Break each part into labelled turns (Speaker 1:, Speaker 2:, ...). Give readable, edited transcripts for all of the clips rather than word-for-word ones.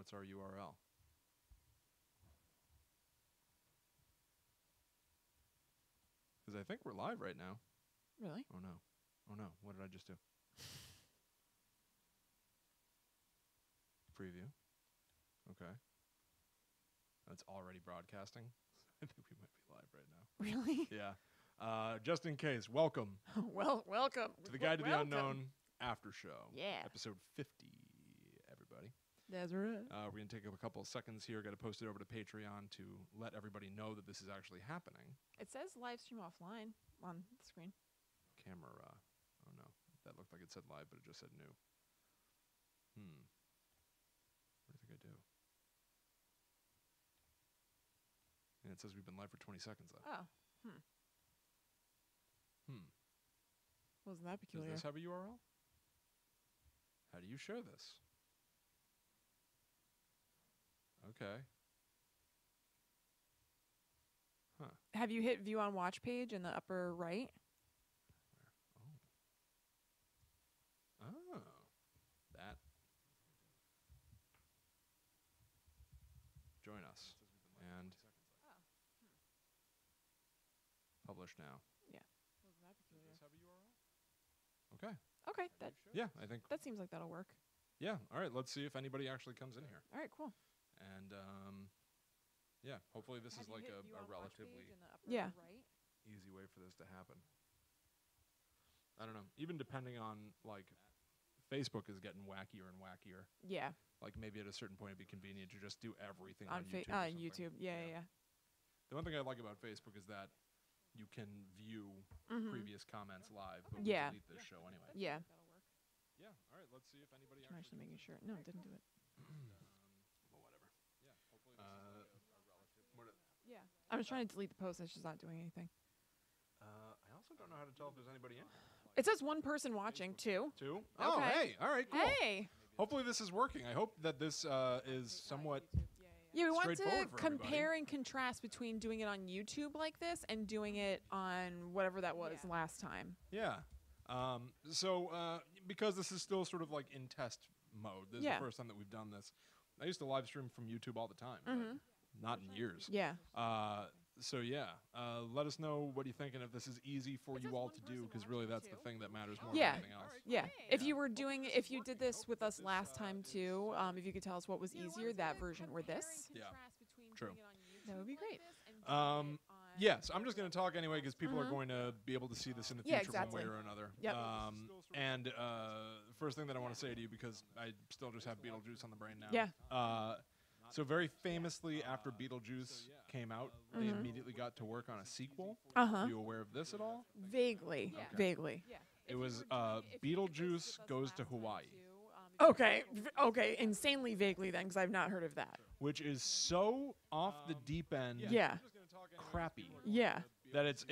Speaker 1: What's our URL? Because I think we're live right now.
Speaker 2: Really?
Speaker 1: Oh no. Oh no. What did I just do? Preview. Okay. That's already broadcasting. I think we might be live right now.
Speaker 2: Really?
Speaker 1: Yeah. Just in case, welcome
Speaker 2: Well, welcome
Speaker 1: to the Guide to the
Speaker 2: Welcome.
Speaker 1: Unknown After Show.
Speaker 2: Yeah.
Speaker 1: Episode 50, everybody.
Speaker 2: That's right.
Speaker 1: We're going to take a couple of seconds here. Got to post it over to Patreon to let everybody know that this is actually happening.
Speaker 2: It says live stream offline on the screen.
Speaker 1: Camera, oh no. That looked like it said live, but it just said new. What do you think I do? And it says we've been live for 20 seconds, though.
Speaker 2: Oh. Wasn't that peculiar?
Speaker 1: Does this have a URL? How do you share this? Okay. Huh.
Speaker 2: Have you hit view on watch page in the upper right?
Speaker 1: Oh. That. Join us. And publish now.
Speaker 2: Yeah. Wasn't that peculiar?
Speaker 1: Does this have a URL? Okay.
Speaker 2: Okay. That
Speaker 1: Yeah, I think.
Speaker 2: that seems like that'll work.
Speaker 1: Yeah. All right. Let's see if anybody actually comes in here.
Speaker 2: All right. Cool.
Speaker 1: And yeah, hopefully this is like a relatively
Speaker 2: Yeah.
Speaker 1: easy way for this to happen. I don't know. Even depending on like Facebook is getting wackier and wackier.
Speaker 2: Yeah.
Speaker 1: Like maybe at a certain point it'd be convenient to just do everything
Speaker 2: On
Speaker 1: on YouTube. or something.
Speaker 2: YouTube. Yeah.
Speaker 1: The one thing I like about Facebook is that you can view previous comments live, but we
Speaker 2: Yeah.
Speaker 1: delete this show anyway.
Speaker 2: Yeah.
Speaker 1: Yeah. All right. Let's see if anybody
Speaker 2: I'm actually making sure. No, it didn't do it.
Speaker 1: Well, whatever. Yeah. Hopefully
Speaker 2: Yeah. I was trying to delete the post. It's just not doing anything.
Speaker 1: I also don't know how to tell if there's anybody in.
Speaker 2: It says one person watching too.
Speaker 1: Two? Oh,
Speaker 2: Okay.
Speaker 1: hey. All right, cool.
Speaker 2: Hey.
Speaker 1: Hopefully this is working. I hope that this is somewhat...
Speaker 2: Yeah, we want to
Speaker 1: straightforward for
Speaker 2: compare and contrast between doing it on YouTube like this and doing it on whatever that was last time.
Speaker 1: Yeah. So because this is still sort of like in test mode, this is the first time that we've done this. I used to live stream from YouTube all the time, but not in years.
Speaker 2: Yeah.
Speaker 1: So yeah, let us know what you think and if this is easy for you all to do, because really that's the thing that matters more than anything else.
Speaker 2: Yeah. If you did this with us last time too, if you could tell us what was easier, that version or this.
Speaker 1: Yeah. True.
Speaker 2: That would be great.
Speaker 1: Yes, I'm just going to talk anyway because people are going to be able to see this in the future one way or another.
Speaker 2: Yep.
Speaker 1: And first thing that I want to say to you, because I still just have Beetlejuice on the brain now.
Speaker 2: Yeah.
Speaker 1: So very famously, after Beetlejuice came out, they immediately got to work on a sequel.
Speaker 2: Uh-huh.
Speaker 1: Are you aware of this at all?
Speaker 2: Vaguely. Vaguely.
Speaker 1: It was Beetlejuice Goes to Hawaii,
Speaker 2: Okay. Okay. Insanely vaguely then, because I've not heard of that.
Speaker 1: which is so off the deep end,
Speaker 2: Yeah.
Speaker 1: crappy,
Speaker 2: Yeah.
Speaker 1: that it's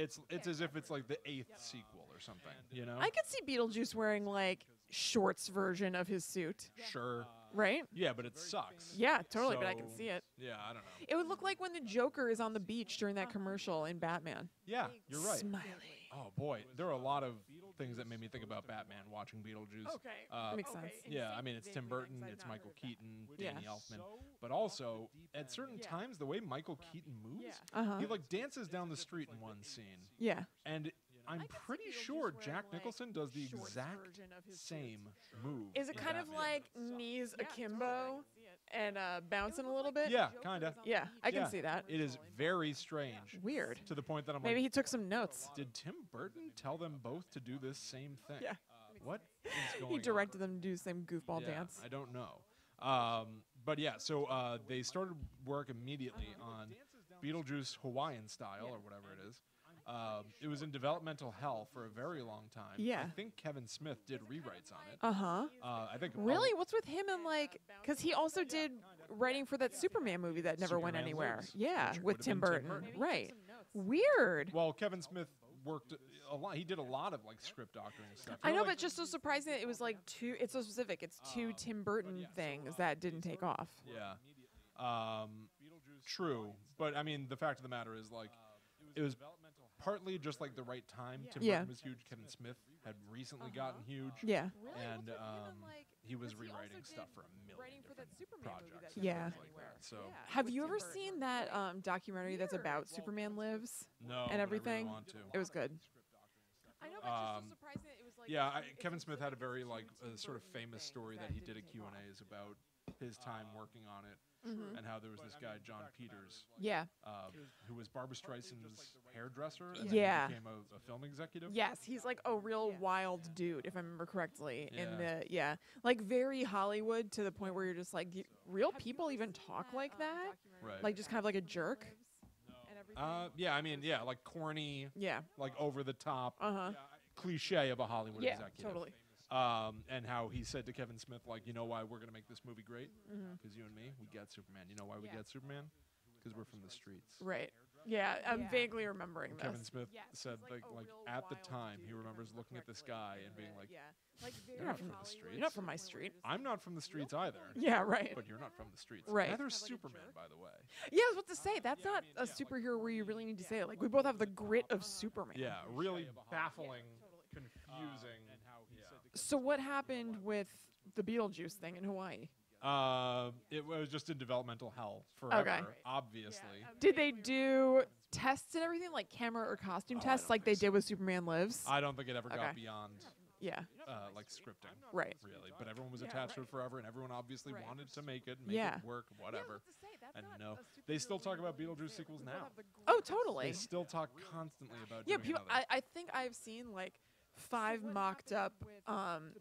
Speaker 1: as if it's like the 8th sequel or something. You know?
Speaker 2: I could see Beetlejuice wearing like shorts version of his suit,
Speaker 1: Sure.
Speaker 2: right?
Speaker 1: Yeah, but it sucks.
Speaker 2: Yeah, totally. But I can
Speaker 1: So,
Speaker 2: see it.
Speaker 1: Yeah, I don't know.
Speaker 2: It would look like when the Joker is on the beach during that commercial in Batman.
Speaker 1: Yeah, you're right.
Speaker 2: Smiley.
Speaker 1: Oh boy, there are a lot of things that made me think about Batman watching Beetlejuice.
Speaker 2: That makes sense.
Speaker 1: Yeah, I mean it's Tim Burton, it's Michael Keaton,
Speaker 2: Yeah.
Speaker 1: Danny Elfman, but also at certain times the way Michael Keaton moves,
Speaker 2: Uh-huh.
Speaker 1: he like dances down the street in one scene,
Speaker 2: Yeah.
Speaker 1: and I'm pretty sure Jack Nicholson does the exact same move.
Speaker 2: Is it
Speaker 1: in
Speaker 2: kind of
Speaker 1: Batman.
Speaker 2: like knees akimbo and bouncing a little bit?
Speaker 1: Yeah, kinda.
Speaker 2: Yeah, I can
Speaker 1: Yeah.
Speaker 2: see that.
Speaker 1: It is very strange.
Speaker 2: Weird.
Speaker 1: To the point that I'm
Speaker 2: Maybe
Speaker 1: like,
Speaker 2: he took some notes.
Speaker 1: did Tim Burton tell them both to do this same thing?
Speaker 2: Yeah.
Speaker 1: What is going
Speaker 2: He
Speaker 1: on?
Speaker 2: directed them to do the same goofball
Speaker 1: Yeah,
Speaker 2: dance.
Speaker 1: I don't know. But yeah, so they started work immediately on Beetlejuice Hawaiian style or whatever it is. It was in developmental hell for a very long time.
Speaker 2: Yeah.
Speaker 1: I think Kevin Smith did rewrites on it.
Speaker 2: Uh-huh.
Speaker 1: I think
Speaker 2: Really? What's with him and like, because he also did writing for that Superman movie that never went
Speaker 1: Superman
Speaker 2: anywhere.
Speaker 1: Lives,
Speaker 2: Yeah,
Speaker 1: which
Speaker 2: with
Speaker 1: would've
Speaker 2: Tim
Speaker 1: been Tim
Speaker 2: Burton.
Speaker 1: Burton.
Speaker 2: Right. Weird.
Speaker 1: Well, Kevin Smith worked a lot. He did a lot of like script doctoring and stuff.
Speaker 2: I
Speaker 1: You
Speaker 2: know,
Speaker 1: like,
Speaker 2: but just so surprising that it was like two, it's so specific. It's two Tim Burton things that didn't take off.
Speaker 1: Yeah. True, but I mean, the fact of the matter is, like, it was partly just like the right time. Tim
Speaker 2: Yeah.
Speaker 1: Burton was huge. Kevin Smith had recently gotten huge.
Speaker 2: Yeah.
Speaker 1: And he was rewriting stuff for a million different projects. and
Speaker 2: Yeah.
Speaker 1: things like that. So
Speaker 2: Have you ever seen that documentary that's about Superman Lives
Speaker 1: no,
Speaker 2: and
Speaker 1: but
Speaker 2: everything?
Speaker 1: I really want to.
Speaker 2: It was good.
Speaker 3: I know, but it's just so surprising that it was like.
Speaker 1: Yeah, Kevin Smith had a very like sort of famous story that he did at Q&As about his time working on it, and how there was this guy John Peters,
Speaker 2: Yeah.
Speaker 1: who was Barbra Streisand's hairdresser, and
Speaker 2: Yeah.
Speaker 1: then he became a film executive.
Speaker 2: Yes, he's like a real wild dude, if I remember correctly. In
Speaker 1: Yeah.
Speaker 2: the like very Hollywood to the point where you're just like, real people even talk like that?
Speaker 1: Right.
Speaker 2: Like just kind of like a jerk?
Speaker 1: Yeah, I mean, yeah, like corny,
Speaker 2: Yeah.
Speaker 1: like over the top
Speaker 2: Uh-huh.
Speaker 1: cliche of a Hollywood
Speaker 2: Yeah,
Speaker 1: executive.
Speaker 2: totally.
Speaker 1: And how he said to Kevin Smith, like, you know why we're gonna make this movie great?
Speaker 2: Mm-hmm.
Speaker 1: Because you and me, we get Superman. You know why we get Superman? Because we're from the streets.
Speaker 2: Right. Yeah, I'm vaguely remembering this.
Speaker 1: Kevin Smith
Speaker 3: Yes,
Speaker 1: said,
Speaker 3: he's
Speaker 1: like,
Speaker 3: like a
Speaker 1: like
Speaker 3: real
Speaker 1: at the
Speaker 3: wild
Speaker 1: time, he
Speaker 3: dude,
Speaker 1: remembers
Speaker 3: if I
Speaker 1: looking at this
Speaker 3: remember
Speaker 1: guy
Speaker 3: correctly.
Speaker 1: and being like,
Speaker 3: Like
Speaker 1: You're not from the streets.
Speaker 2: You're not from my street.
Speaker 1: I'm not from the streets either.
Speaker 2: Yeah, right.
Speaker 1: But you're not from the streets.
Speaker 2: Right.
Speaker 1: Neither is Superman, by the way.
Speaker 2: Yeah, I was about to say, that's not a superhero where you really need to say it. Like, we both have the grit of Superman.
Speaker 1: Yeah, really baffling, confusing.
Speaker 2: So what happened with the Beetlejuice thing in Hawaii?
Speaker 1: It was just in developmental hell forever, obviously.
Speaker 2: Did they do tests and everything, like camera or costume tests, like they did with Superman Lives?
Speaker 1: I don't think it ever
Speaker 2: Okay.
Speaker 1: got beyond
Speaker 2: Yeah,
Speaker 1: like scripting,
Speaker 2: right.
Speaker 1: really. But everyone was attached to it forever, and everyone obviously wanted to make it,
Speaker 2: Yeah.
Speaker 1: work, whatever. And no, they still talk about Beetlejuice sequels now.
Speaker 2: Oh, totally.
Speaker 1: They still talk constantly about
Speaker 2: Yeah,
Speaker 1: doing
Speaker 2: people.
Speaker 1: another.
Speaker 2: I think I've seen like 5 mocked up,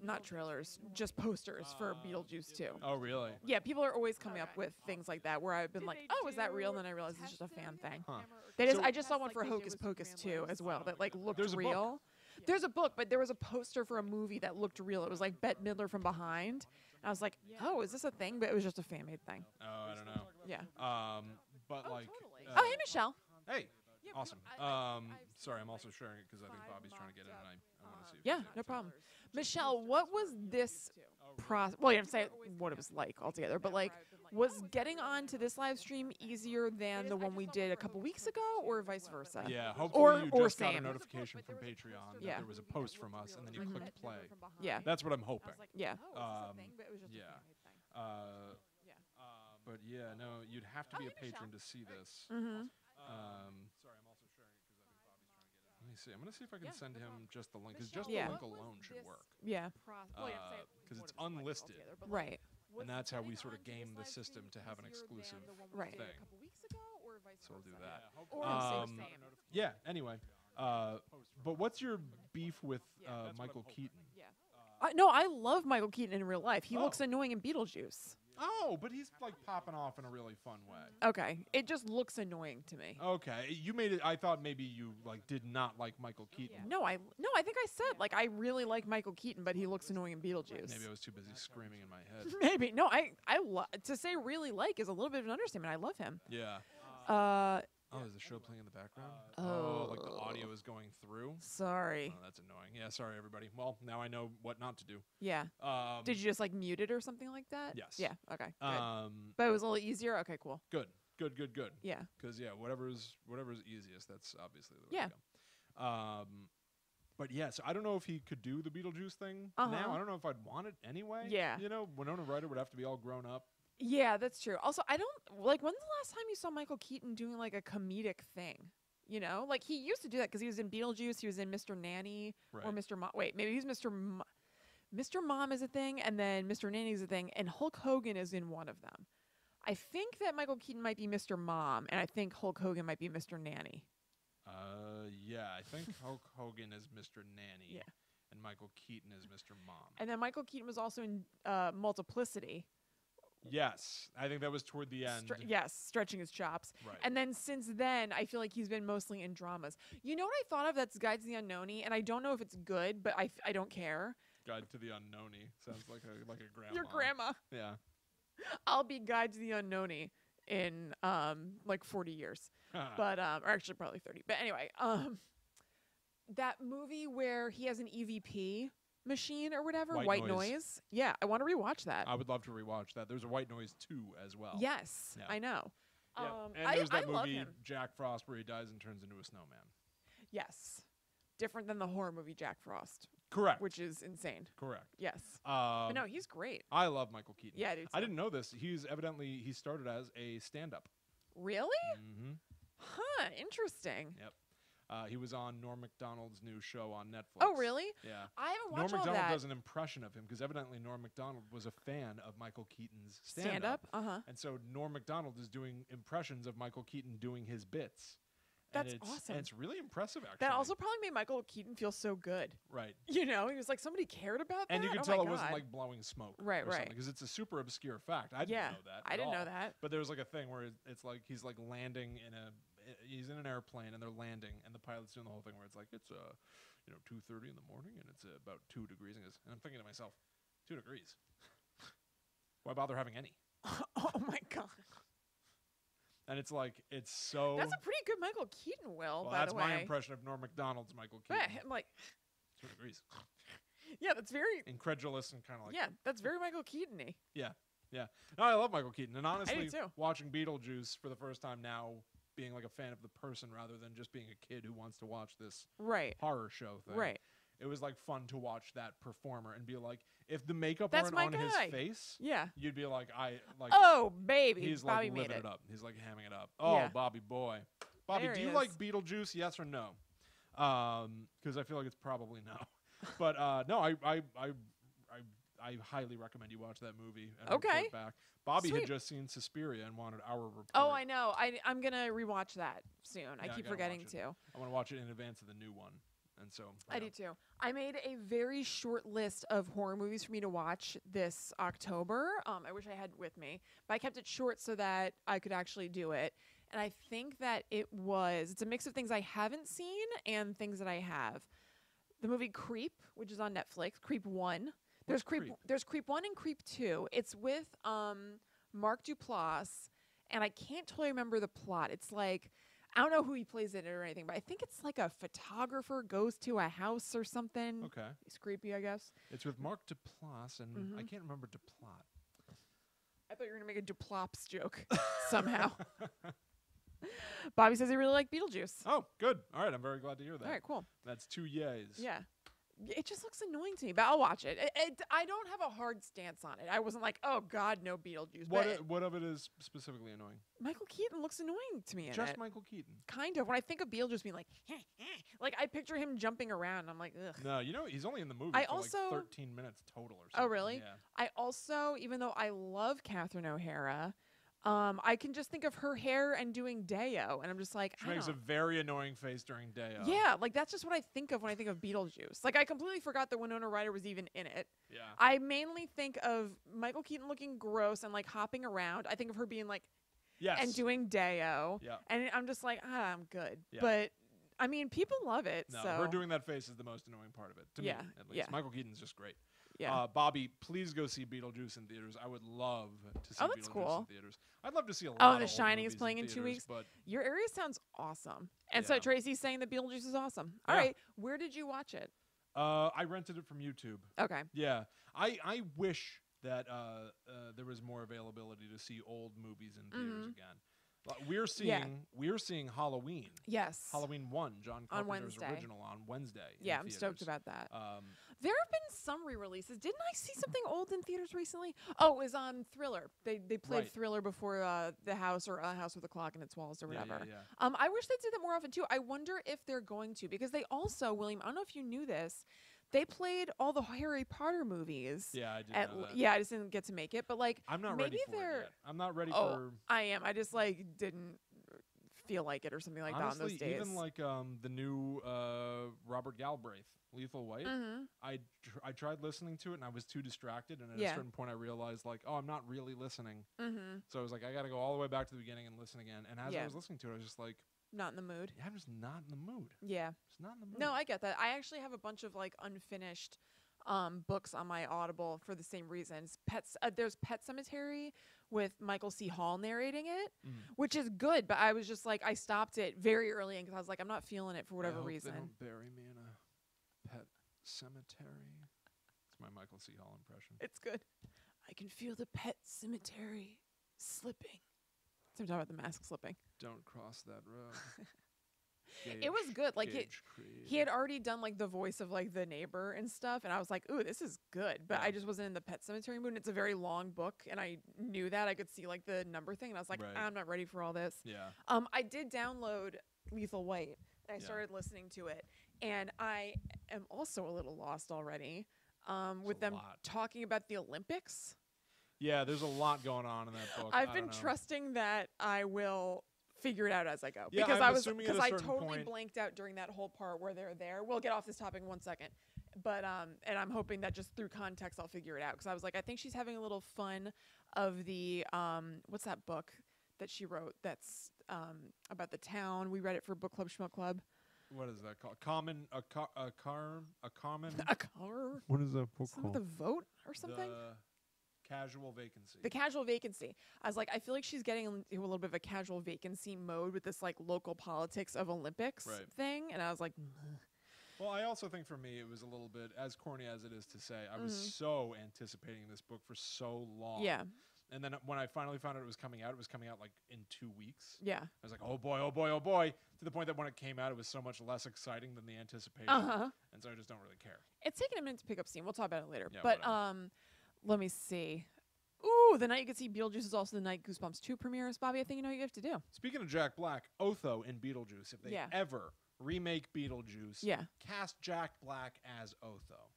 Speaker 2: not trailers, just posters for Beetlejuice 2.
Speaker 1: Oh, really?
Speaker 2: Yeah, people are always coming up with things like that where I've been like, oh, is that real? And then I realized it's just a fan thing.
Speaker 1: Huh.
Speaker 2: They just,
Speaker 1: So-
Speaker 2: I just saw one for Hocus Pocus 2 as well that like looked
Speaker 1: There's a book.
Speaker 2: real. There's a book, but there was a poster for a movie that looked real. It was like Bette Midler from behind. And I was like, oh, is this a thing? But it was just a fan made thing.
Speaker 1: Oh, I don't know.
Speaker 2: Yeah.
Speaker 1: But like.
Speaker 2: Oh, hey, Michelle.
Speaker 1: Hey. Awesome. Sorry, I'm also sharing it because I think Bobby's trying to get in, and I want to see. If
Speaker 2: Yeah,
Speaker 1: he's
Speaker 2: no
Speaker 1: in.
Speaker 2: problem. Michelle, what was this process? Well, you have to say what it was like altogether, but like, was getting onto this live stream easier than the one we did a couple weeks ago, or vice versa?
Speaker 1: Yeah, hopefully you
Speaker 2: or
Speaker 1: just got a
Speaker 2: same.
Speaker 1: notification from Patreon that
Speaker 2: Yeah.
Speaker 1: there was a post from us, and then you clicked play.
Speaker 2: Yeah.
Speaker 1: That's what I'm hoping.
Speaker 2: Yeah.
Speaker 1: Yeah. But yeah, no, you'd have to be a patron to see this.
Speaker 2: Mm-hmm.
Speaker 1: Let me see. I'm gonna see if I can send him just the link, because just
Speaker 2: Yeah.
Speaker 1: the link alone should work.
Speaker 2: Yeah.
Speaker 1: Because it's unlisted,
Speaker 2: Right.
Speaker 1: and that's how we sort of game the system to have an exclusive
Speaker 2: Right.
Speaker 1: thing. So we'll do that.
Speaker 2: Or
Speaker 1: Yeah. Anyway, but what's your beef with Michael Keaton?
Speaker 2: No, I love Michael Keaton in real life. He
Speaker 1: Oh.
Speaker 2: looks annoying in Beetlejuice.
Speaker 1: Oh, but he's like popping off in a really fun way.
Speaker 2: Okay, it just looks annoying to me.
Speaker 1: Okay, you made it. I thought maybe you like did not like Michael Keaton.
Speaker 2: No, I think I said like I really like Michael Keaton, but he looks annoying in Beetlejuice.
Speaker 1: Maybe I was too busy screaming in my head.
Speaker 2: Maybe. No, to say really like is a little bit of an understatement. I love him.
Speaker 1: Yeah.
Speaker 2: Uh,
Speaker 1: Oh, is the show playing in the background? Like the
Speaker 2: Oh.
Speaker 1: audio is going through.
Speaker 2: sorry.
Speaker 1: Oh, that's annoying. Yeah, sorry everybody. Well, now I know what not to do.
Speaker 2: Yeah. Did you just like mute it or something like that?
Speaker 1: Yes.
Speaker 2: Yeah. Okay. Good.
Speaker 1: But
Speaker 2: But it was a little easier. Okay. Cool.
Speaker 1: good.
Speaker 2: Yeah.
Speaker 1: Because yeah, whatever's easiest. That's obviously the way
Speaker 2: Yeah.
Speaker 1: to go. But yeah, so I don't know if he could do the Beetlejuice thing
Speaker 2: Uh-huh.
Speaker 1: now. I don't know if I'd want it anyway.
Speaker 2: Yeah.
Speaker 1: You know, Winona Ryder would have to be all grown up.
Speaker 2: Yeah, that's true. Also, I don't like. When's the last time you saw Michael Keaton doing like a comedic thing? You know, like he used to do that because he was in Beetlejuice, he was in Mr. Nanny or
Speaker 1: Right.
Speaker 2: Mr. Mom. Wait, maybe he's Mr. Mom is a thing, and then Mr. Nanny is a thing, and Hulk Hogan is in one of them. I think that Michael Keaton might be Mr. Mom, and I think Hulk Hogan might be Mr. Nanny.
Speaker 1: Yeah, I think Hulk Hogan is Mr. Nanny.
Speaker 2: Yeah.
Speaker 1: And Michael Keaton is Mr. Mom.
Speaker 2: And then Michael Keaton was also in Multiplicity.
Speaker 1: Yes, I think that was toward the end.
Speaker 2: Yes, stretching his chops.
Speaker 1: Right.
Speaker 2: And then since then, I feel like he's been mostly in dramas. You know what I thought of? That's Guide to the Unknowny, and I don't know if it's good, but I don't care.
Speaker 1: Guide to the Unknowny sounds like a grandma.
Speaker 2: Your grandma.
Speaker 1: Yeah.
Speaker 2: I'll be Guide to the Unknowny in like 40 years, but or actually probably 30. But anyway, that movie where he has an EVP machine or whatever,
Speaker 1: White
Speaker 2: White
Speaker 1: Noise.
Speaker 2: Noise. Yeah, I want to rewatch that.
Speaker 1: I would love to rewatch that. There's a White Noise 2 as well.
Speaker 2: Yes,
Speaker 1: Yeah.
Speaker 2: I know.
Speaker 1: Yeah. And there's that
Speaker 2: I love
Speaker 1: movie
Speaker 2: him.
Speaker 1: Jack Frost where he dies and turns into a snowman.
Speaker 2: Yes. Different than the horror movie Jack Frost,
Speaker 1: Correct.
Speaker 2: which is insane.
Speaker 1: Correct.
Speaker 2: Yes. But no, he's great.
Speaker 1: I love Michael Keaton.
Speaker 2: Yeah, I do too.
Speaker 1: I didn't know this. He started as a stand-up.
Speaker 2: Really?
Speaker 1: Mm-hmm.
Speaker 2: Huh. Interesting.
Speaker 1: Yep. He was on Norm Macdonald's new show on Netflix.
Speaker 2: Oh, really?
Speaker 1: Yeah.
Speaker 2: I haven't
Speaker 1: Norm
Speaker 2: watched all
Speaker 1: Macdonald
Speaker 2: that.
Speaker 1: does an impression of him because evidently Norm Macdonald was a fan of Michael Keaton's stand-up.
Speaker 2: Stand-up? Uh-huh.
Speaker 1: And so Norm Macdonald is doing impressions of Michael Keaton doing his bits.
Speaker 2: That's
Speaker 1: and
Speaker 2: awesome.
Speaker 1: And it's really impressive, actually.
Speaker 2: That also probably made Michael Keaton feel so good.
Speaker 1: Right.
Speaker 2: You know, he was like, somebody cared about that?
Speaker 1: And you could
Speaker 2: Oh
Speaker 1: tell
Speaker 2: my
Speaker 1: it wasn't
Speaker 2: God.
Speaker 1: like blowing smoke.
Speaker 2: Right, right.
Speaker 1: Because it's a super obscure fact. I didn't
Speaker 2: Yeah,
Speaker 1: know that.
Speaker 2: I
Speaker 1: at
Speaker 2: didn't know
Speaker 1: all.
Speaker 2: that.
Speaker 1: But there was like a thing where it's like he's like landing he's in an airplane and they're landing and the pilot's doing the whole thing where it's like it's 2:30 in the morning and it's about 2 degrees and I'm thinking to myself, 2 degrees. Why bother having any?
Speaker 2: Oh my God.
Speaker 1: And it's like it's so.
Speaker 2: That's a pretty good Michael Keaton, Will,
Speaker 1: well,
Speaker 2: by
Speaker 1: that's
Speaker 2: the way.
Speaker 1: my impression of Norm Macdonald's Michael
Speaker 2: But
Speaker 1: Keaton.
Speaker 2: I'm like,
Speaker 1: 2 degrees.
Speaker 2: yeah, that's very,
Speaker 1: Incredulous and kind of like.
Speaker 2: yeah, that's very Michael Keaton-y.
Speaker 1: Yeah. Yeah. No, I love Michael Keaton. And honestly,
Speaker 2: too.
Speaker 1: watching Beetlejuice for the first time now, being like a fan of the person rather than just being a kid who wants to watch this
Speaker 2: Right,
Speaker 1: horror show thing.
Speaker 2: right.
Speaker 1: It was like fun to watch that performer and be like, if the makeup
Speaker 2: That's
Speaker 1: weren't
Speaker 2: my
Speaker 1: on
Speaker 2: guy.
Speaker 1: his face,
Speaker 2: Yeah.
Speaker 1: you'd be like,
Speaker 2: Oh, baby.
Speaker 1: he's
Speaker 2: Bobby
Speaker 1: like
Speaker 2: made
Speaker 1: living
Speaker 2: it.
Speaker 1: it up. He's like hamming it up. Oh,
Speaker 2: Yeah.
Speaker 1: Bobby boy. Bobby,
Speaker 2: There
Speaker 1: do
Speaker 2: he
Speaker 1: you
Speaker 2: is.
Speaker 1: like Beetlejuice? Yes or no? Because I feel like it's probably no. But no, I highly recommend you watch that movie and
Speaker 2: Okay.
Speaker 1: report back. Bobby had
Speaker 2: Sweet.
Speaker 1: just seen Suspiria and wanted our report.
Speaker 2: Oh, I know. I'm going to rewatch that soon. I
Speaker 1: Yeah, I
Speaker 2: keep
Speaker 1: gotta
Speaker 2: forgetting
Speaker 1: watch it.
Speaker 2: to.
Speaker 1: I want to watch it in advance of the new one. And so
Speaker 2: I do too. I made a very short list of horror movies for me to watch this October. I wish I had it with me, but I kept it short so that I could actually do it. And I think that it's a mix of things I haven't seen and things that I have. The movie Creep, which is on Netflix, Creep 1. There's
Speaker 1: Creep?
Speaker 2: There's Creep 1 and Creep 2. It's with Mark Duplass, and I can't totally remember the plot. It's like, I don't know who he plays in it or anything, but I think it's like a photographer goes to a house or something.
Speaker 1: Okay.
Speaker 2: It's creepy, I guess.
Speaker 1: It's with Mark Duplass, and
Speaker 2: Mm-hmm.
Speaker 1: I can't remember Duplot.
Speaker 2: I thought you were going to make a Duplops joke somehow. Bobby says he really liked Beetlejuice.
Speaker 1: Oh, good. All right, I'm very glad to hear that.
Speaker 2: All right, cool.
Speaker 1: That's 2 yays.
Speaker 2: Yeah. It just looks annoying to me, but I'll watch it. I don't have a hard stance on it. I wasn't like, oh, God, no Beetlejuice.
Speaker 1: What of it is specifically annoying?
Speaker 2: Michael Keaton looks annoying to me in
Speaker 1: Just
Speaker 2: it.
Speaker 1: Michael Keaton.
Speaker 2: Kind of. When I think of Beetlejuice being like, like I picture him jumping around. I'm like, ugh.
Speaker 1: No, he's only in the movie
Speaker 2: I
Speaker 1: for
Speaker 2: also-
Speaker 1: like 13 minutes total or something.
Speaker 2: Oh, really?
Speaker 1: Yeah.
Speaker 2: I also, even though I love Catherine O'Hara, I can just think of her hair and doing Deo, and I'm just like,
Speaker 1: She
Speaker 2: I
Speaker 1: makes a
Speaker 2: don't.
Speaker 1: very annoying face during Deo.
Speaker 2: Yeah, like that's just what I think of when I think of Beetlejuice. Like I completely forgot that Winona Ryder was even in it.
Speaker 1: Yeah.
Speaker 2: I mainly think of Michael Keaton looking gross and like hopping around. I think of her being like
Speaker 1: Yes.
Speaker 2: and doing Deo.
Speaker 1: Yeah.
Speaker 2: And I'm just like, I'm good.
Speaker 1: Yeah.
Speaker 2: But I mean, people love it.
Speaker 1: No,
Speaker 2: so
Speaker 1: her doing that face is the most annoying part of it. To
Speaker 2: Yeah,
Speaker 1: me, at least.
Speaker 2: yeah.
Speaker 1: Michael Keaton's just great.
Speaker 2: yeah.
Speaker 1: Bobby, please go see Beetlejuice in theaters. I would love to see
Speaker 2: Oh, that's
Speaker 1: Beetlejuice
Speaker 2: cool.
Speaker 1: in theaters. I'd love to see a lot
Speaker 2: Oh,
Speaker 1: of
Speaker 2: and The
Speaker 1: old
Speaker 2: Shining is
Speaker 1: movies
Speaker 2: playing in 2
Speaker 1: theaters,
Speaker 2: weeks?
Speaker 1: But
Speaker 2: Your area sounds awesome. And so
Speaker 1: Yeah.
Speaker 2: Tracy's saying that Beetlejuice is awesome. All
Speaker 1: Yeah.
Speaker 2: right. Where did you watch it?
Speaker 1: I rented it from YouTube.
Speaker 2: Okay.
Speaker 1: Yeah, I wish that there was more availability to see old movies in theaters again. Like, we're seeing Halloween.
Speaker 2: Yes.
Speaker 1: Halloween 1, John
Speaker 2: On
Speaker 1: Carpenter's
Speaker 2: Wednesday.
Speaker 1: original on Wednesday. in
Speaker 2: Yeah, I'm stoked
Speaker 1: theaters.
Speaker 2: about that.
Speaker 1: Um,
Speaker 2: There have been some re-releases. Didn't I see something old in theaters recently? Oh, it was Thriller. They played
Speaker 1: Right.
Speaker 2: Thriller before The House or A House with a Clock in Its Walls or
Speaker 1: yeah,
Speaker 2: whatever.
Speaker 1: yeah, yeah.
Speaker 2: I wish they'd do that more often too. I wonder if they're going to, because they also, William, I don't know if you knew this, they played all the Harry Potter movies.
Speaker 1: Yeah, I did
Speaker 2: at
Speaker 1: know that.
Speaker 2: Yeah, I just didn't get to make it, but like
Speaker 1: I'm not
Speaker 2: maybe
Speaker 1: ready for
Speaker 2: they're.
Speaker 1: it yet. I'm not ready
Speaker 2: Oh,
Speaker 1: for.
Speaker 2: I am. I just like didn't feel like it or something like
Speaker 1: Honestly,
Speaker 2: that on those days.
Speaker 1: even like the new Robert Galbraith, Lethal White.
Speaker 2: Mm-hmm.
Speaker 1: I tried listening to it and I was too distracted, and at a
Speaker 2: Yeah.
Speaker 1: certain point I realized like, oh, I'm not really listening.
Speaker 2: Mm-hmm.
Speaker 1: So I was like, I got to go all the way back to the beginning and listen again. And as I
Speaker 2: Yeah.
Speaker 1: was listening to it, I was just like,
Speaker 2: Not in the mood.
Speaker 1: yeah, I'm just not in the mood.
Speaker 2: Yeah.
Speaker 1: Just not in the mood.
Speaker 2: No, I get that. I actually have a bunch of like unfinished books on my Audible for the same reasons. There's Pet Cemetery with Michael C. Hall narrating it, which is good. But I was just like, I stopped it very early because I was like, I'm not feeling it for whatever
Speaker 1: I hope
Speaker 2: reason.
Speaker 1: They don't bury me in a pet cemetery. It's my Michael C. Hall impression.
Speaker 2: It's good. I can feel the pet cemetery slipping. So I'm talking about the mask slipping.
Speaker 1: Don't cross that road.
Speaker 2: It was good. Like
Speaker 1: Gage
Speaker 2: he had already done like the voice of like the neighbor and stuff, and I was like, "Ooh, this is good." But
Speaker 1: Yeah.
Speaker 2: I just wasn't in the Pet Cemetery mood. And it's a very long book, and I knew that. I could see like the number thing, and I was like,
Speaker 1: Right.
Speaker 2: "I'm not ready for all this."
Speaker 1: Yeah.
Speaker 2: I did download Lethal White, and I
Speaker 1: Yeah.
Speaker 2: started listening to it, and I am also a little lost already. With
Speaker 1: a
Speaker 2: them
Speaker 1: lot.
Speaker 2: talking about the Olympics.
Speaker 1: Yeah, there's a lot going on in that book.
Speaker 2: I've been
Speaker 1: don't know.
Speaker 2: trusting that I will figure it out as I go.
Speaker 1: Yeah,
Speaker 2: because
Speaker 1: I'm assuming at a
Speaker 2: I
Speaker 1: certain
Speaker 2: totally
Speaker 1: point-
Speaker 2: blanked out during that whole part where they're there. We'll get off this topic in 1 second. But and I'm hoping that just through context I'll figure it out, because I was like, I think she's having a little fun of the what's that book that she wrote that's about the town. We read it for Book Club Schmuck Club.
Speaker 1: What is that called? Common a common.
Speaker 2: A car?
Speaker 1: What is that book
Speaker 2: Something with a vote or something?
Speaker 1: The Casual Vacancy.
Speaker 2: The Casual Vacancy. I was like, I feel like she's getting into a little bit of a casual vacancy mode with this like local politics of Olympics
Speaker 1: Right.
Speaker 2: thing, and I was like,
Speaker 1: Well, I also think for me it was a little bit, as corny as it is to say, I was so anticipating this book for so long.
Speaker 2: yeah,
Speaker 1: And then when I finally found out it was coming out like in 2 weeks.
Speaker 2: yeah,
Speaker 1: I was like, oh boy, oh boy, oh boy. To the point that when it came out, it was so much less exciting than the anticipation. And so I just don't really care.
Speaker 2: it's taken a minute to pick up steam. We'll talk about it later.
Speaker 1: Yeah,
Speaker 2: But
Speaker 1: whatever.
Speaker 2: let me see. Ooh, the night you could see Beetlejuice is also the night Goosebumps 2 premieres. Bobby, I think you know what you have to do.
Speaker 1: Speaking of Jack Black, Otho in Beetlejuice, if they
Speaker 2: Yeah.
Speaker 1: ever remake Beetlejuice,
Speaker 2: Yeah.
Speaker 1: cast Jack Black as Otho.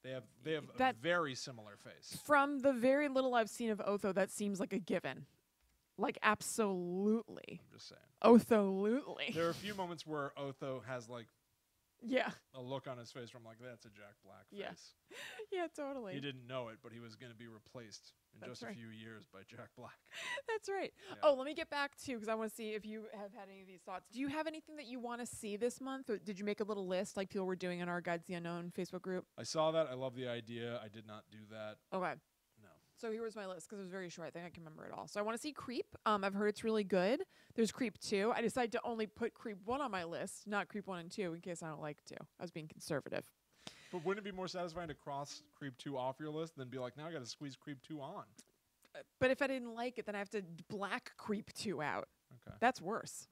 Speaker 1: They have a
Speaker 2: That-
Speaker 1: very similar face.
Speaker 2: From the very little I've seen of Otho, that seems like a given. Like, absolutely.
Speaker 1: I'm just saying.
Speaker 2: Otho-lutely.
Speaker 1: There are a few moments where Otho has like
Speaker 2: Yeah.
Speaker 1: a look on his face where I'm like, that's a Jack Black face.
Speaker 2: Yeah. Yeah, totally.
Speaker 1: He didn't know it, but he was going to be replaced in
Speaker 2: That's
Speaker 1: just
Speaker 2: right.
Speaker 1: a few years by Jack Black.
Speaker 2: That's right.
Speaker 1: Yeah.
Speaker 2: Oh, let me get back to, because I want to see if you have had any of these thoughts. Do you have anything that you want to see this month? Or did you make a little list like people were doing in our Guides to the Unknown Facebook group?
Speaker 1: I saw that. I love the idea. I did not do that.
Speaker 2: Okay.
Speaker 1: No.
Speaker 2: So here was my list because it was very short. I think I can remember it all. So I want to see Creep. I've heard it's really good. There's Creep 2. I decided to only put Creep 1 on my list, not Creep 1 and 2, in case I don't like 2. I was being conservative.
Speaker 1: But wouldn't it be more satisfying to cross Creep 2 off your list than be like, now I got to squeeze Creep 2 on?
Speaker 2: But if I didn't like it, then I have to black Creep 2 out.
Speaker 1: Okay.
Speaker 2: That's worse.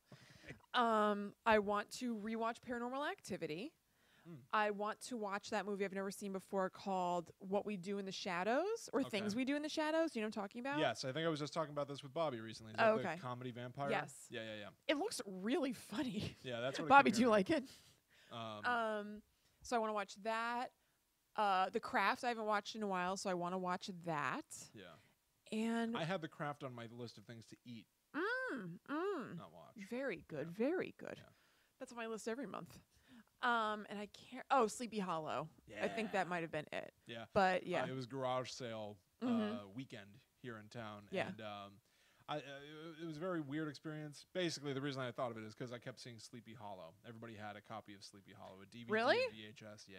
Speaker 2: I want to rewatch Paranormal Activity. I want to watch that movie I've never seen before called What We Do in the Shadows, or
Speaker 1: Okay.
Speaker 2: Things We Do in the Shadows. You know what I'm talking about?
Speaker 1: Yes, I think I was just talking about this with Bobby recently. Is
Speaker 2: Oh,
Speaker 1: that
Speaker 2: okay.
Speaker 1: the comedy vampire?
Speaker 2: Yes.
Speaker 1: Yeah.
Speaker 2: It looks really funny.
Speaker 1: Yeah, that's what
Speaker 2: Bobby,
Speaker 1: it
Speaker 2: do you like it?
Speaker 1: Um,
Speaker 2: So I want to watch that. The Craft I haven't watched in a while, so I want to watch that.
Speaker 1: yeah.
Speaker 2: And
Speaker 1: I had The Craft on my list of things to eat, not watch.
Speaker 2: very good, very good.
Speaker 1: Yeah.
Speaker 2: That's on my list every month. And I can't. Oh, Sleepy Hollow. I think
Speaker 1: Yeah.
Speaker 2: that might have been it.
Speaker 1: Yeah.
Speaker 2: But yeah,
Speaker 1: It was garage sale weekend here in town.
Speaker 2: Yeah.
Speaker 1: And it was a very weird experience. Basically, the reason I thought of it is because I kept seeing Sleepy Hollow. Everybody had a copy of Sleepy Hollow, a DVD,
Speaker 2: Really?
Speaker 1: a VHS. Yeah.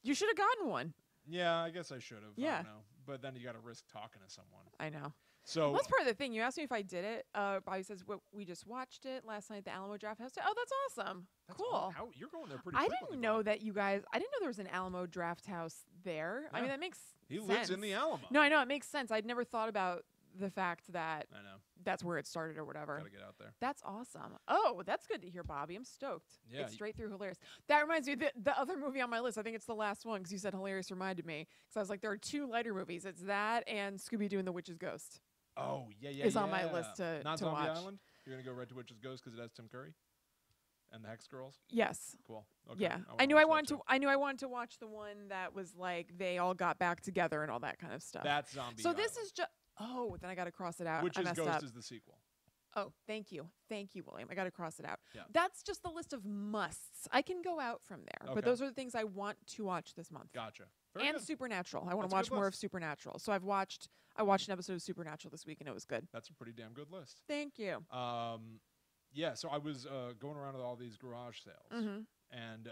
Speaker 2: you should have gotten one.
Speaker 1: Yeah, I guess I should have. I
Speaker 2: Yeah.
Speaker 1: don't know. But then you got to risk talking to someone.
Speaker 2: I know.
Speaker 1: So
Speaker 2: Well, that's part of the thing. You asked me if I did it. Bobby says we just watched it last night at the Alamo Draft House. Oh, that's awesome.
Speaker 1: that's
Speaker 2: Cool.
Speaker 1: all- how you're going there pretty
Speaker 2: I
Speaker 1: frequently,
Speaker 2: didn't know
Speaker 1: Bob.
Speaker 2: that you guys. I didn't know there was an Alamo Draft House there. I
Speaker 1: Yeah.
Speaker 2: mean, that makes
Speaker 1: He
Speaker 2: sense.
Speaker 1: lives in the Alamo.
Speaker 2: No, I know it makes sense. I'd never thought about the fact that
Speaker 1: I know.
Speaker 2: that's where it started or whatever.
Speaker 1: Got to get out there.
Speaker 2: That's awesome. Oh, that's good to hear, Bobby. I'm stoked.
Speaker 1: Yeah,
Speaker 2: It's straight through hilarious. That reminds me, the other movie on my list, I think it's the last one because you said hilarious reminded me. Because I was like, there are 2 lighter movies. It's that and Scooby-Doo and the Witch's Ghost.
Speaker 1: Oh, yeah.
Speaker 2: Is on my list to
Speaker 1: Not Zombie
Speaker 2: watch.
Speaker 1: Island? You're going to go right to Witch's Ghost because it has Tim Curry? And the Hex Girls?
Speaker 2: Yes.
Speaker 1: Cool. Okay.
Speaker 2: Yeah.
Speaker 1: wanna
Speaker 2: I knew I
Speaker 1: watch
Speaker 2: wanted
Speaker 1: that
Speaker 2: to I knew I wanted to watch the one that was like they all got back together and all that kind of stuff.
Speaker 1: too. That's Zombie
Speaker 2: so this
Speaker 1: Island.
Speaker 2: is just then I got to cross it out. I
Speaker 1: Witch's
Speaker 2: messed
Speaker 1: Ghost
Speaker 2: up.
Speaker 1: is the sequel.
Speaker 2: Oh, thank you, William. I got to cross it out.
Speaker 1: Yeah.
Speaker 2: That's just the list of musts. I can go out from there,
Speaker 1: Okay.
Speaker 2: but those are the things I want to watch this month.
Speaker 1: Gotcha. Very
Speaker 2: And
Speaker 1: good.
Speaker 2: Supernatural. I want
Speaker 1: That's
Speaker 2: to
Speaker 1: a
Speaker 2: watch
Speaker 1: good
Speaker 2: more of
Speaker 1: list.
Speaker 2: Supernatural. So I watched an episode of Supernatural this week and it was good.
Speaker 1: That's a pretty damn good list.
Speaker 2: Thank you.
Speaker 1: Yeah, so I was going around with all these garage sales.
Speaker 2: Mm-hmm.
Speaker 1: And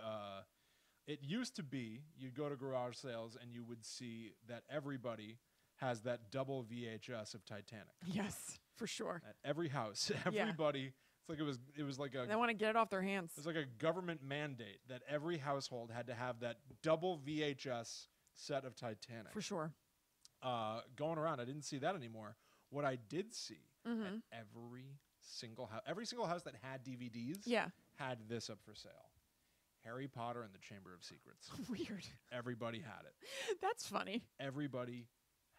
Speaker 1: it used to be you'd go to garage sales and you would see that everybody has that double VHS of Titanic.
Speaker 2: Yes, for sure.
Speaker 1: At every house,
Speaker 2: Yeah.
Speaker 1: everybody. It's like it was like a
Speaker 2: They want to get it off their hands.
Speaker 1: It's like a government mandate that every household had to have that double VHS set of Titanic.
Speaker 2: For sure.
Speaker 1: Going around, I didn't see that anymore. What I did see
Speaker 2: Mm-hmm.
Speaker 1: at every single house that had DVDs
Speaker 2: Yeah.
Speaker 1: had this up for sale. Harry Potter and the Chamber of Secrets.
Speaker 2: Weird.
Speaker 1: Everybody had it.
Speaker 2: That's funny.
Speaker 1: Everybody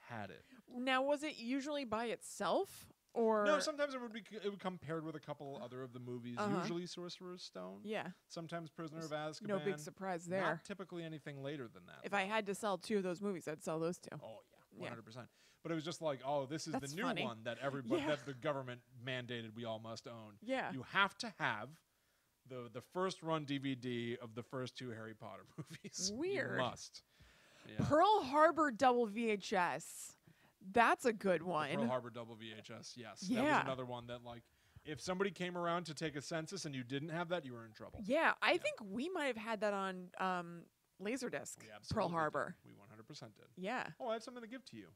Speaker 1: had it.
Speaker 2: Now, was it usually by itself? Or
Speaker 1: No, sometimes it would come paired with a couple other of the movies. Usually Sorcerer's Stone.
Speaker 2: Yeah.
Speaker 1: Sometimes Prisoner of Azkaban.
Speaker 2: No big surprise there.
Speaker 1: Not typically anything later than that.
Speaker 2: If I had to sell 2 of those movies, I'd sell those 2.
Speaker 1: Oh yeah, 100%. But it was just like, oh, this is
Speaker 2: That's
Speaker 1: the new
Speaker 2: funny.
Speaker 1: one that everybody
Speaker 2: Yeah.
Speaker 1: that the government mandated we all must own.
Speaker 2: Yeah.
Speaker 1: You have to have the first run DVD of the first 2 Harry Potter movies.
Speaker 2: Weird.
Speaker 1: You must. Yeah.
Speaker 2: Pearl Harbor double VHS. That's a good one.
Speaker 1: Pearl Harbor double VHS. Yes. That
Speaker 2: Yeah.
Speaker 1: was another one that like if somebody came around to take a census and you didn't have that, you were in trouble.
Speaker 2: Yeah, I think we might have had that on Laserdisc.
Speaker 1: We absolutely
Speaker 2: Pearl
Speaker 1: did.
Speaker 2: Harbor.
Speaker 1: We 100% did.
Speaker 2: Yeah.
Speaker 1: Oh, I have something to give to you.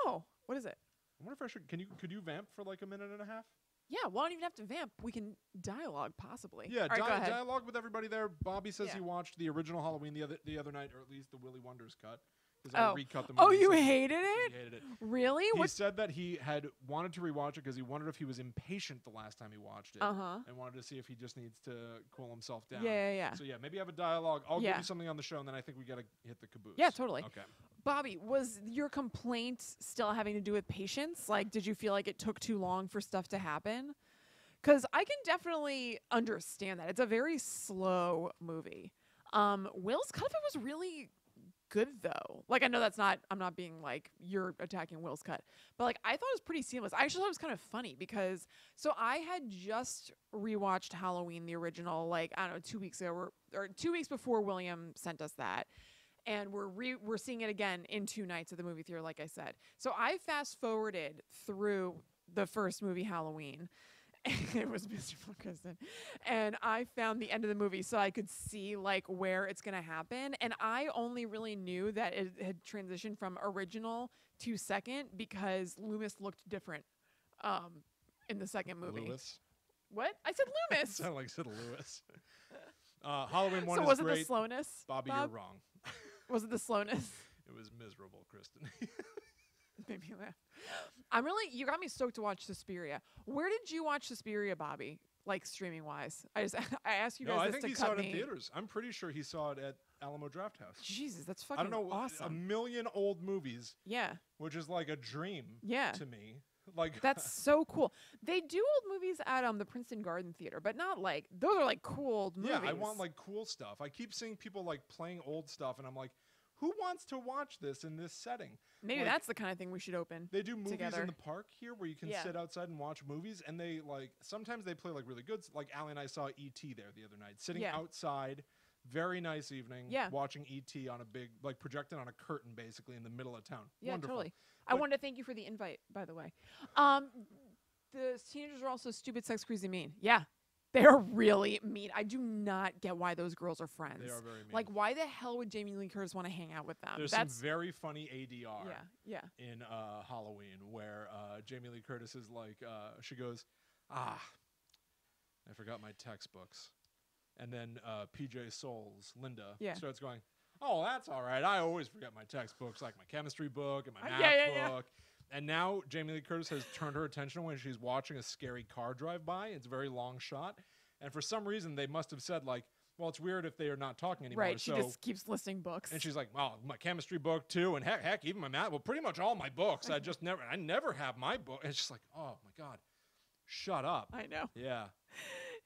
Speaker 2: Oh, what is it?
Speaker 1: I wonder if I should. Could you vamp for like a minute and a half?
Speaker 2: Yeah, well, I don't even have to vamp. We can dialogue, possibly.
Speaker 1: Yeah,
Speaker 2: All right, go ahead.
Speaker 1: dialogue with everybody there. Bobby says
Speaker 2: Yeah.
Speaker 1: he watched the original Halloween the other night, or at least the Willy Wonders cut. Because
Speaker 2: Oh.
Speaker 1: I recut the movie.
Speaker 2: Oh,
Speaker 1: He
Speaker 2: you
Speaker 1: said
Speaker 2: hated
Speaker 1: he
Speaker 2: it?
Speaker 1: hated it.
Speaker 2: Really?
Speaker 1: He
Speaker 2: What?
Speaker 1: said that he had wanted to rewatch it because he wondered if he was impatient the last time he watched it,
Speaker 2: Uh-huh.
Speaker 1: and wanted to see if he just needs to cool himself down.
Speaker 2: Yeah.
Speaker 1: So yeah, maybe have a dialogue. I'll give
Speaker 2: Yeah.
Speaker 1: you something on the show, and then I think we gotta hit the caboose.
Speaker 2: Yeah, totally.
Speaker 1: Okay.
Speaker 2: Bobby, was your complaint still having to do with patience? Like, did you feel like it took too long for stuff to happen? Because I can definitely understand that. It's a very slow movie. Will's cut of it was really good, though. Like, I know that's not, I'm not being like, you're attacking Will's cut. But, like, I thought it was pretty seamless. I actually thought it was kind of funny because, so I had just rewatched Halloween, the original, like, I don't know, 2 weeks ago, or 2 weeks before William sent us that. And we're seeing it again in 2 nights at the movie theater, like I said. So I fast forwarded through the first movie, Halloween. It was miserable, Kristen. And I found the end of the movie so I could see like where it's gonna happen. And I only really knew that it had transitioned from original to second because Loomis looked different in the second movie.
Speaker 1: Lewis.
Speaker 2: What? I said Loomis.
Speaker 1: Sounded like Sid Lewis. Halloween 1
Speaker 2: So
Speaker 1: is
Speaker 2: was it
Speaker 1: great.
Speaker 2: the slowness?
Speaker 1: Bobby,
Speaker 2: Bob?
Speaker 1: you're wrong.
Speaker 2: Was it the slowness?
Speaker 1: It was miserable, Kristen.
Speaker 2: Made me laugh. You got me stoked to watch Suspiria. Where did you watch Suspiria, Bobby? Like streaming wise? I asked you guys
Speaker 1: No, I
Speaker 2: this
Speaker 1: think
Speaker 2: to
Speaker 1: he
Speaker 2: cut
Speaker 1: saw it
Speaker 2: me.
Speaker 1: in theaters. I'm pretty sure he saw it at Alamo Drafthouse.
Speaker 2: Jesus, that's fucking
Speaker 1: I don't know, a
Speaker 2: awesome.
Speaker 1: million old movies,
Speaker 2: Yeah,
Speaker 1: which is like a dream
Speaker 2: yeah.
Speaker 1: to me. Like
Speaker 2: That's so cool. They do old movies at the Princeton Garden Theater, but not like those are like cool old movies.
Speaker 1: yeah, I want like cool stuff. I keep seeing people like playing old stuff, and I'm like, who wants to watch this in this setting?
Speaker 2: maybe
Speaker 1: like-
Speaker 2: that's the kind of thing we should open.
Speaker 1: They do movies
Speaker 2: Together.
Speaker 1: in the park here where you can
Speaker 2: Yeah.
Speaker 1: sit outside and watch movies, and they like sometimes they play like really good. Like Allie and I saw E.T. there the other night, sitting
Speaker 2: Yeah.
Speaker 1: outside. Very nice evening.
Speaker 2: Yeah.
Speaker 1: Watching E.T. on a big, like projected on a curtain, basically in the middle of town.
Speaker 2: Yeah,
Speaker 1: Wonderful.
Speaker 2: totally. I
Speaker 1: But-
Speaker 2: wanted to thank you for the invite, by the way. The teenagers are also stupid, sex, crazy, mean. Yeah, they're really mean. I do not get why those girls are friends.
Speaker 1: They are very mean.
Speaker 2: Like, why the hell would Jamie Lee Curtis want to hang out with them?
Speaker 1: There's
Speaker 2: That's
Speaker 1: some very funny ADR
Speaker 2: yeah.
Speaker 1: in Halloween where Jamie Lee Curtis is like, she goes, I forgot my textbooks. And then PJ Souls, Linda,
Speaker 2: Yeah.
Speaker 1: starts going, oh, that's all right. I always forget my textbooks, like my chemistry book and my math
Speaker 2: yeah.
Speaker 1: book. And now Jamie Lee Curtis has turned her attention when she's watching a scary car drive by. It's a very long shot. And for some reason, they must have said, like, well, it's weird if they are not talking anymore.
Speaker 2: Right. She
Speaker 1: So
Speaker 2: just keeps listing books.
Speaker 1: and she's like, well, my chemistry book too, and heck, even my math. Well, pretty much all my books. I never have my book. And it's just like, oh my god, shut up.
Speaker 2: I know.
Speaker 1: Yeah.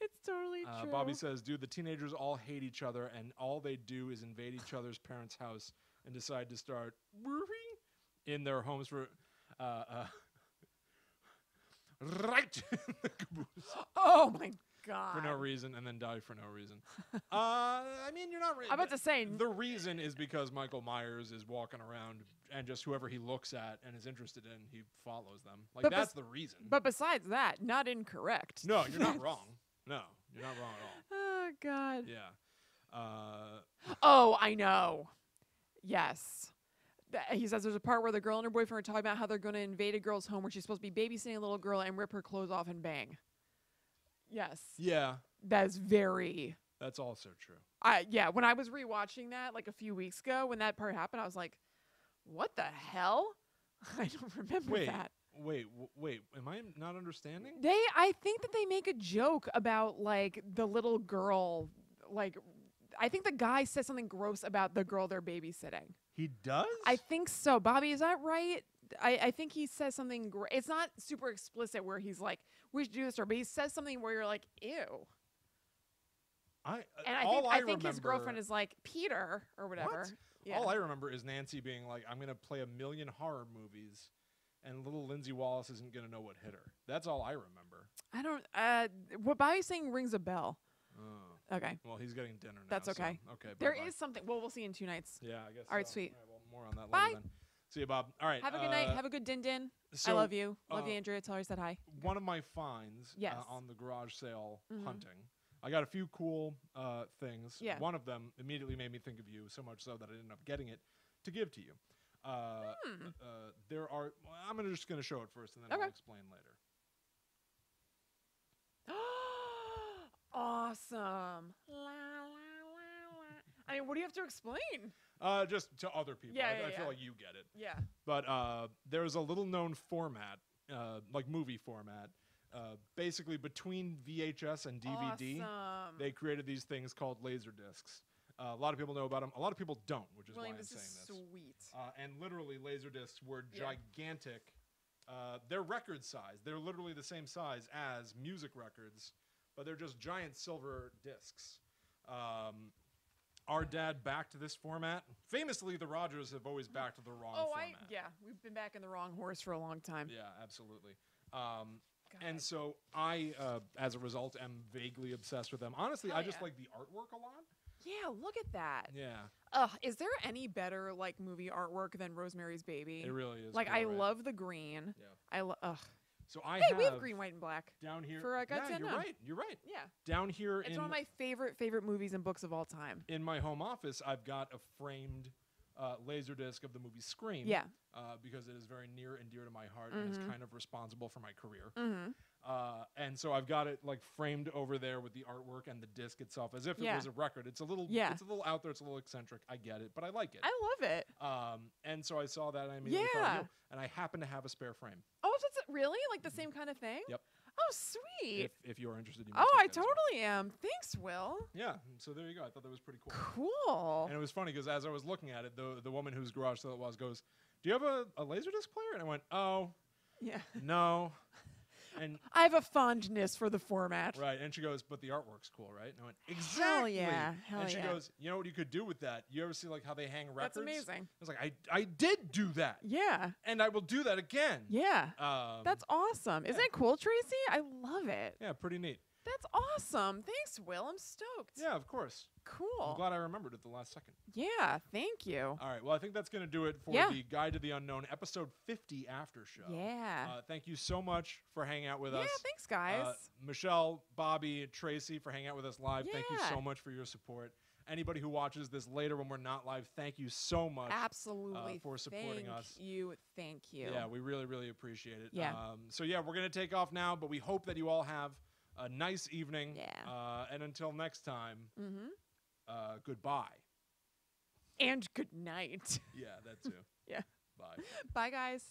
Speaker 2: It's totally true.
Speaker 1: Bobby says, dude, the teenagers all hate each other, and all they do is invade each other's parents' house and decide to start in their homes for right in the caboose
Speaker 2: Oh my god.
Speaker 1: for no reason, and then die for no reason. I mean, you're not.
Speaker 2: I'm about to say.
Speaker 1: The reason is because Michael Myers is walking around, and just whoever he looks at and is interested in, he follows them. Like,
Speaker 2: But
Speaker 1: that's the reason.
Speaker 2: But besides that, not incorrect.
Speaker 1: No, you're not wrong. No, you're not wrong at all.
Speaker 2: Oh god.
Speaker 1: Yeah.
Speaker 2: Oh, I know. Yes. He says there's a part where the girl and her boyfriend are talking about how they're going to invade a girl's home where she's supposed to be babysitting a little girl and rip her clothes off and bang. Yes.
Speaker 1: Yeah,
Speaker 2: That is very.
Speaker 1: that's also true.
Speaker 2: Yeah, when I was rewatching that like a few weeks ago, when that part happened, I was like, what the hell? I don't remember
Speaker 1: Wait,
Speaker 2: that.
Speaker 1: wait. Am I not understanding?
Speaker 2: I think that they make a joke about like the little girl, like I think the guy says something gross about the girl they're babysitting.
Speaker 1: He does?
Speaker 2: I think so. Bobby, is that right? I think he says something it's not super explicit where he's like, we should do this, but he says something where you're like, ew. And I think his girlfriend is like Peter or whatever.
Speaker 1: What?
Speaker 2: Yeah.
Speaker 1: All I remember is Nancy being like, I'm going to play 1,000,000 horror movies, and little Lindsay Wallace isn't going to know what hit her. That's all I remember.
Speaker 2: I don't, what Bobby's saying rings a bell.
Speaker 1: Oh.
Speaker 2: Okay.
Speaker 1: Well, he's getting dinner now.
Speaker 2: That's okay.
Speaker 1: So, okay.
Speaker 2: There
Speaker 1: bye-bye.
Speaker 2: is something. Well, we'll see in 2 nights.
Speaker 1: Yeah, I guess
Speaker 2: All right,
Speaker 1: so.
Speaker 2: sweet.
Speaker 1: All right, well, more on that
Speaker 2: Bye.
Speaker 1: later then. See you, Bob. All right.
Speaker 2: Have a good night. Have a good din. I
Speaker 1: so,
Speaker 2: love you. Love you,
Speaker 1: uh,
Speaker 2: Andrea. Tell her I said hi.
Speaker 1: One of my finds
Speaker 2: Yes.
Speaker 1: On the garage sale
Speaker 2: Mhm.
Speaker 1: hunting, I got a few cool things.
Speaker 2: Yeah.
Speaker 1: One of them immediately made me think of you, so much so that I ended up getting it to give to you. There are. Well, I'm just going to show it first, and then
Speaker 2: Okay.
Speaker 1: I'll explain later.
Speaker 2: Awesome. La, la, la, la. I mean, what do you have to explain?
Speaker 1: Just to other people.
Speaker 2: Yeah,
Speaker 1: I
Speaker 2: yeah.
Speaker 1: feel like you get it.
Speaker 2: Yeah.
Speaker 1: But there's a little known format, like movie format, basically between VHS and DVD.
Speaker 2: Awesome.
Speaker 1: They created these things called laser discs. A lot of people know about them. A lot of people don't, which is
Speaker 2: William,
Speaker 1: why I'm
Speaker 2: this
Speaker 1: saying
Speaker 2: is
Speaker 1: this.
Speaker 2: sweet.
Speaker 1: And literally, laser discs were
Speaker 2: Yeah.
Speaker 1: gigantic. They're record size. They're literally the same size as music records, but they're just giant silver discs. Our dad backed this format. Famously, the Rogers have always backed the wrong format.
Speaker 2: We've been back in the wrong horse for a long time.
Speaker 1: Yeah, absolutely. And so I, as a result, am vaguely obsessed with them. Honestly,
Speaker 2: Hell
Speaker 1: I just
Speaker 2: yeah.
Speaker 1: like the artwork a lot.
Speaker 2: Yeah, look at that.
Speaker 1: Yeah,
Speaker 2: Is there any better like movie artwork than Rosemary's Baby?
Speaker 1: it really is.
Speaker 2: Like
Speaker 1: cool,
Speaker 2: I
Speaker 1: right?
Speaker 2: love the green.
Speaker 1: Yeah. So I
Speaker 2: We have green, white, and black.
Speaker 1: down here.
Speaker 2: for,
Speaker 1: yeah,
Speaker 2: Gttu.
Speaker 1: you're right. You're right.
Speaker 2: Yeah.
Speaker 1: Down here
Speaker 2: It's one of my favorite movies and books of all time.
Speaker 1: in my home office, I've got a framed laser disc of the movie Scream.
Speaker 2: Yeah.
Speaker 1: Because it is very near and dear to my heart and is
Speaker 2: Mhm.
Speaker 1: kind of responsible for my career.
Speaker 2: Mm-hmm.
Speaker 1: And so I've got it like framed over there with the artwork and the disc itself as if it
Speaker 2: Yeah.
Speaker 1: was a record. It's a little
Speaker 2: Yeah.
Speaker 1: it's a little out there, it's a little eccentric. I get it, but I like it.
Speaker 2: I love it.
Speaker 1: And so I saw that and I immediately thought
Speaker 2: Yeah.
Speaker 1: of you, and I happen to have a spare frame.
Speaker 2: Oh, so it's really like the same kind of thing?
Speaker 1: Yep.
Speaker 2: Oh, sweet.
Speaker 1: If you are interested, you may
Speaker 2: Oh,
Speaker 1: take
Speaker 2: I
Speaker 1: that as well.
Speaker 2: totally am. Thanks, Will.
Speaker 1: Yeah, so there you go. I thought that was pretty cool.
Speaker 2: Cool.
Speaker 1: And it was funny because as I was looking at it, the woman whose garage sale it was goes, "Do you have a Laserdisc player?" And I went, "Oh,
Speaker 2: Yeah.
Speaker 1: no." And
Speaker 2: I have a fondness for the format.
Speaker 1: right, and she goes, "But the artwork's cool, right?" And I went,
Speaker 2: Hell
Speaker 1: "Exactly."
Speaker 2: yeah. Hell
Speaker 1: And she
Speaker 2: yeah.
Speaker 1: goes, "You know what you could do with that? You ever see like how they hang records?"
Speaker 2: That's amazing.
Speaker 1: I was like, "I did do that,
Speaker 2: Yeah.
Speaker 1: and I will do that again."
Speaker 2: Yeah.
Speaker 1: That's
Speaker 2: That's awesome. Isn't it cool, Tracy? I love it.
Speaker 1: yeah, pretty neat.
Speaker 2: That's awesome. Thanks, Will. I'm stoked.
Speaker 1: Yeah, of course. I'm
Speaker 2: Cool.
Speaker 1: glad I remembered at the last second.
Speaker 2: Yeah. Thank you.
Speaker 1: All right, well, I think that's going to do it for
Speaker 2: Yeah.
Speaker 1: the Guide to the Unknown, episode 50 after show.
Speaker 2: Yeah.
Speaker 1: Thank you so much for hanging out with
Speaker 2: Yeah.
Speaker 1: us.
Speaker 2: Thanks, guys.
Speaker 1: Michelle, Bobby, Tracy for hanging out with us live. Thank you
Speaker 2: Yeah.
Speaker 1: so much for your support. Anybody who watches this later when we're not live, thank you so much.
Speaker 2: Absolutely.
Speaker 1: for supporting
Speaker 2: Thank
Speaker 1: us.
Speaker 2: you. Thank you.
Speaker 1: Yeah, we really, really appreciate it.
Speaker 2: Yeah.
Speaker 1: So yeah, we're going to take off now, but we hope that you all have a nice evening.
Speaker 2: Yeah.
Speaker 1: And until next time,
Speaker 2: Mm-hmm.
Speaker 1: goodbye.
Speaker 2: And good night.
Speaker 1: Yeah, that too.
Speaker 2: Yeah.
Speaker 1: Bye.
Speaker 2: Bye, guys.